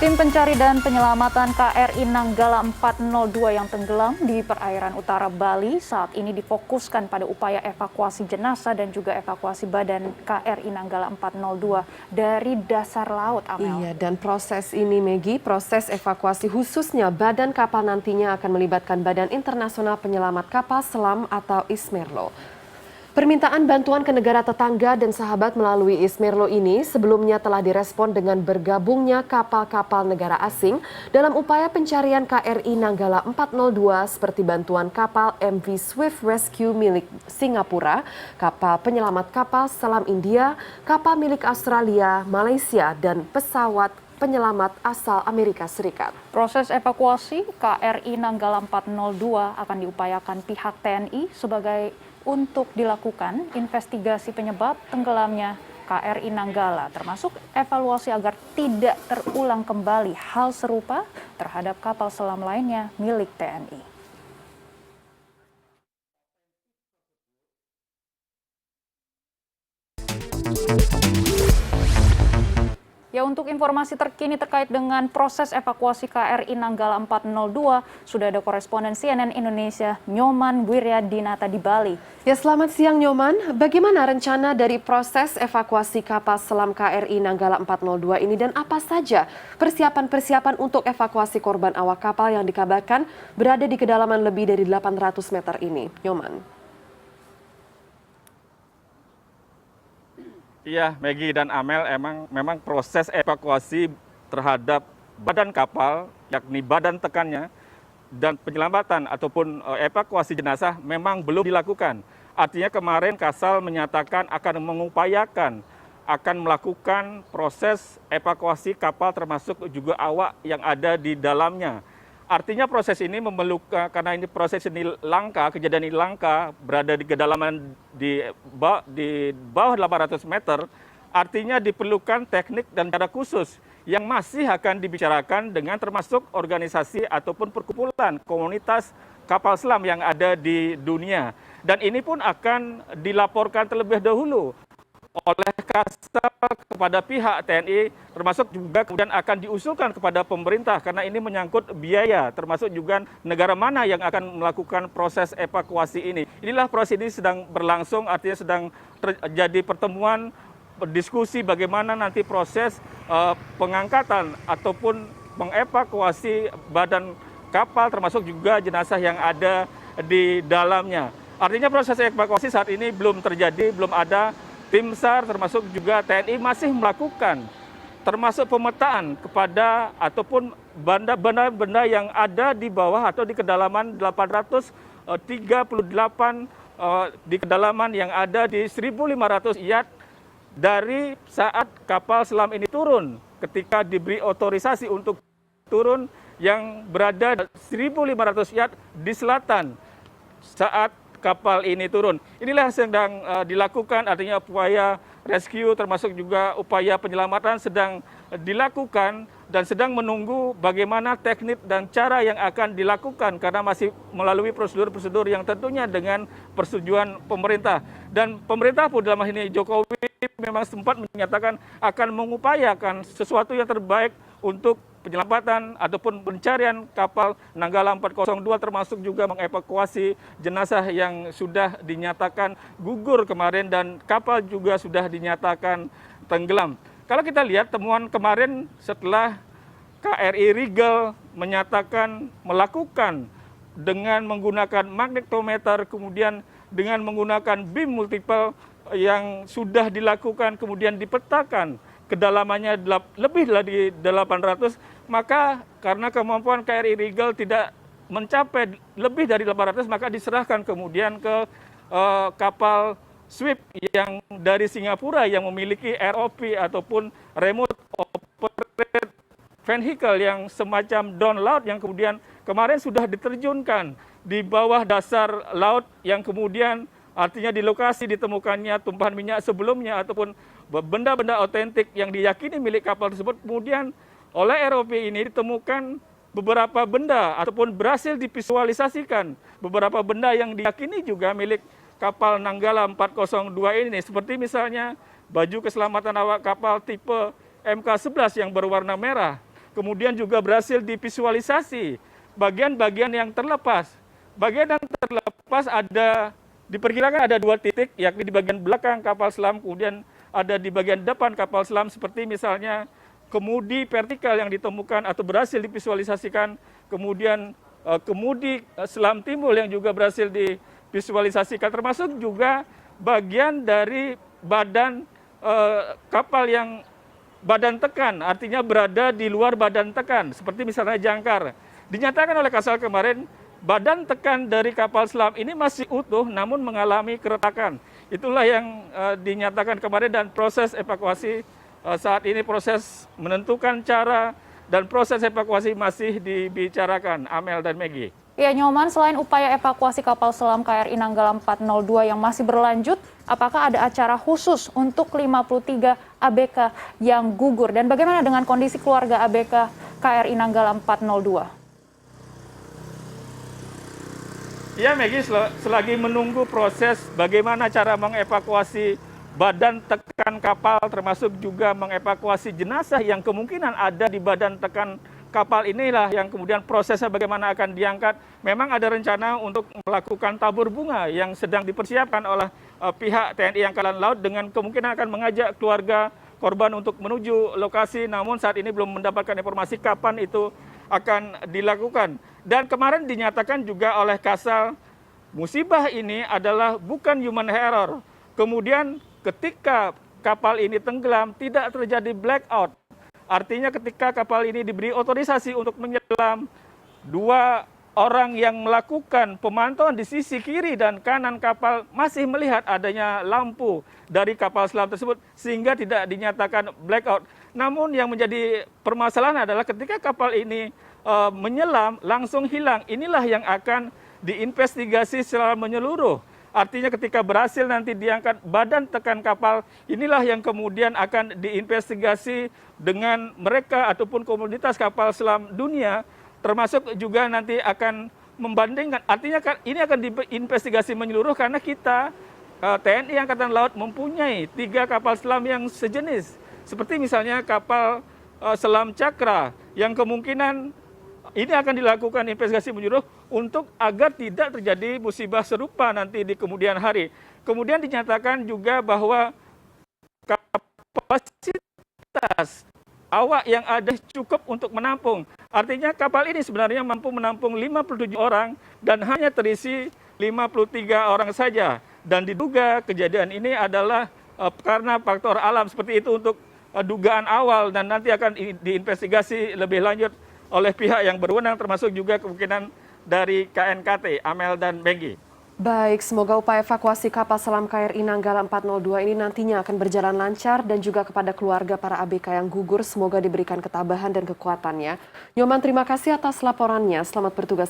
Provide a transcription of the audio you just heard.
Tim pencari dan penyelamatan KRI Nanggala 402 yang tenggelam di perairan utara Bali saat ini difokuskan pada upaya evakuasi jenazah dan juga evakuasi badan KRI Nanggala 402 dari dasar laut, Amel. Iya, dan proses ini, Megi, proses evakuasi khususnya badan kapal nantinya akan melibatkan Badan Internasional Penyelamat Kapal Selam atau ISMERLO. Permintaan bantuan ke negara tetangga dan sahabat melalui ISMERLO ini sebelumnya telah direspon dengan bergabungnya kapal-kapal negara asing dalam upaya pencarian KRI Nanggala 402 seperti bantuan kapal MV Swift Rescue milik Singapura, kapal penyelamat kapal selam India, kapal milik Australia, Malaysia, dan pesawat penyelamat asal Amerika Serikat. Proses evakuasi KRI Nanggala 402 akan diupayakan pihak TNI sebagai untuk dilakukan investigasi penyebab tenggelamnya KRI Nanggala, termasuk evaluasi agar tidak terulang kembali hal serupa terhadap kapal selam lainnya milik TNI. Ya, untuk informasi terkini terkait dengan proses evakuasi KRI Nanggala 402, sudah ada koresponden CNN Indonesia, Nyoman Wiryadinata di Bali. Ya, selamat siang Nyoman. Bagaimana rencana dari proses evakuasi kapal selam KRI Nanggala 402 ini dan apa saja persiapan-persiapan untuk evakuasi korban awak kapal yang dikabarkan berada di kedalaman lebih dari 800 meter ini? Nyoman. Iya, Megi dan Amel, memang proses evakuasi terhadap badan kapal, yakni badan tekannya, dan penyelamatan ataupun evakuasi jenazah memang belum dilakukan. Artinya kemarin Kasal menyatakan akan mengupayakan, akan melakukan proses evakuasi kapal termasuk juga awak yang ada di dalamnya. Artinya proses ini memerlukan, karena ini proses ini langka, kejadian ini langka, berada di kedalaman di bawah 800 meter, artinya diperlukan teknik dan cara khusus yang masih akan dibicarakan dengan termasuk organisasi ataupun perkumpulan komunitas kapal selam yang ada di dunia. Dan ini pun akan dilaporkan terlebih dahulu oleh Kasal kepada pihak TNI, termasuk juga kemudian akan diusulkan kepada pemerintah karena ini menyangkut biaya, termasuk juga negara mana yang akan melakukan proses evakuasi ini. Inilah proses ini sedang berlangsung, artinya sedang terjadi pertemuan, diskusi bagaimana nanti proses pengangkatan ataupun mengevakuasi badan kapal, termasuk juga jenazah yang ada di dalamnya. Artinya proses evakuasi saat ini belum terjadi, belum ada. Tim SAR termasuk juga TNI masih melakukan termasuk pemetaan kepada ataupun benda-benda yang ada di bawah atau di kedalaman 838 di kedalaman yang ada di 1.500 yard dari saat kapal selam ini turun ketika diberi otorisasi untuk turun yang berada 1.500 yard di selatan saat kapal ini turun. Inilah yang sedang dilakukan, artinya upaya rescue termasuk juga upaya penyelamatan sedang dilakukan dan sedang menunggu bagaimana teknik dan cara yang akan dilakukan karena masih melalui prosedur-prosedur yang tentunya dengan persetujuan pemerintah. Dan pemerintah pun dalam hal ini Jokowi memang sempat menyatakan akan mengupayakan sesuatu yang terbaik untuk penyelamatan ataupun pencarian kapal Nanggala 402 termasuk juga mengevakuasi jenazah yang sudah dinyatakan gugur kemarin dan kapal juga sudah dinyatakan tenggelam. Kalau kita lihat temuan kemarin setelah KRI Rigel menyatakan melakukan dengan menggunakan magnetometer kemudian dengan menggunakan beam multiple yang sudah dilakukan kemudian dipetakan kedalamannya lebih dari 800, maka karena kemampuan KRI Rigel tidak mencapai lebih dari 800, maka diserahkan kemudian ke kapal Swift yang dari Singapura yang memiliki ROV ataupun Remote Operated Vehicle yang semacam download yang kemudian kemarin sudah diterjunkan di bawah dasar laut yang kemudian artinya di lokasi ditemukannya tumpahan minyak sebelumnya ataupun benda-benda otentik yang diyakini milik kapal tersebut, kemudian oleh ROV ini ditemukan beberapa benda ataupun berhasil divisualisasikan beberapa benda yang diyakini juga milik kapal Nanggala 402 ini, seperti misalnya baju keselamatan awak kapal tipe MK11 yang berwarna merah, kemudian juga berhasil divisualisasi bagian-bagian yang terlepas. Bagian yang terlepas diperkirakan ada 2 titik, yakni di bagian belakang kapal selam, kemudian ada di bagian depan kapal selam, seperti misalnya kemudi vertikal yang ditemukan atau berhasil divisualisasikan, kemudian kemudi selam timbul yang juga berhasil divisualisasikan, termasuk juga bagian dari badan kapal yang badan tekan, artinya berada di luar badan tekan, seperti misalnya jangkar. Dinyatakan oleh Kasal kemarin, badan tekan dari kapal selam ini masih utuh namun mengalami keretakan. Itulah yang dinyatakan kemarin, dan proses evakuasi saat ini proses menentukan cara dan proses evakuasi masih dibicarakan, Amel dan Maggie. Ya, Nyoman, selain upaya evakuasi kapal selam KRI Nanggala 402 yang masih berlanjut, apakah ada acara khusus untuk 53 ABK yang gugur? Dan bagaimana dengan kondisi keluarga ABK KRI Nanggala 402? Ya, Maggie, selagi menunggu proses bagaimana cara mengevakuasi badan tekan kapal, termasuk juga mengevakuasi jenazah yang kemungkinan ada di badan tekan kapal, inilah yang kemudian prosesnya bagaimana akan diangkat. Memang ada rencana untuk melakukan tabur bunga yang sedang dipersiapkan oleh pihak TNI Angkatan Laut dengan kemungkinan akan mengajak keluarga korban untuk menuju lokasi, namun saat ini belum mendapatkan informasi kapan itu akan dilakukan. Dan kemarin dinyatakan juga oleh Kasal, musibah ini adalah bukan human error. Kemudian ketika kapal ini tenggelam tidak terjadi blackout. Artinya ketika kapal ini diberi otorisasi untuk menyelam, 2 orang yang melakukan pemantauan di sisi kiri dan kanan kapal masih melihat adanya lampu dari kapal selam tersebut sehingga tidak dinyatakan blackout. Namun yang menjadi permasalahan adalah ketika kapal ini menyelam langsung hilang. Inilah yang akan diinvestigasi secara menyeluruh. Artinya ketika berhasil nanti diangkat badan tekan kapal, inilah yang kemudian akan diinvestigasi dengan mereka ataupun komunitas kapal selam dunia, termasuk juga nanti akan membandingkan. Artinya ini akan diinvestigasi menyeluruh karena kita TNI Angkatan Laut mempunyai 3 kapal selam yang sejenis. Seperti misalnya kapal selam Cakra yang kemungkinan ini akan dilakukan investigasi menyeluruh untuk agar tidak terjadi musibah serupa nanti di kemudian hari. Kemudian dinyatakan juga bahwa kapasitas awak yang ada cukup untuk menampung. Artinya kapal ini sebenarnya mampu menampung 57 orang dan hanya terisi 53 orang saja. Dan diduga kejadian ini adalah karena faktor alam seperti itu untuk dugaan awal, dan nanti akan diinvestigasi lebih lanjut oleh pihak yang berwenang, termasuk juga kemungkinan dari KNKT, Amel dan Maggie. Baik, semoga upaya evakuasi kapal selam KRI Nanggala 402 ini nantinya akan berjalan lancar, dan juga kepada keluarga para ABK yang gugur semoga diberikan ketabahan dan kekuatannya. Nyoman, terima kasih atas laporannya. Selamat bertugas.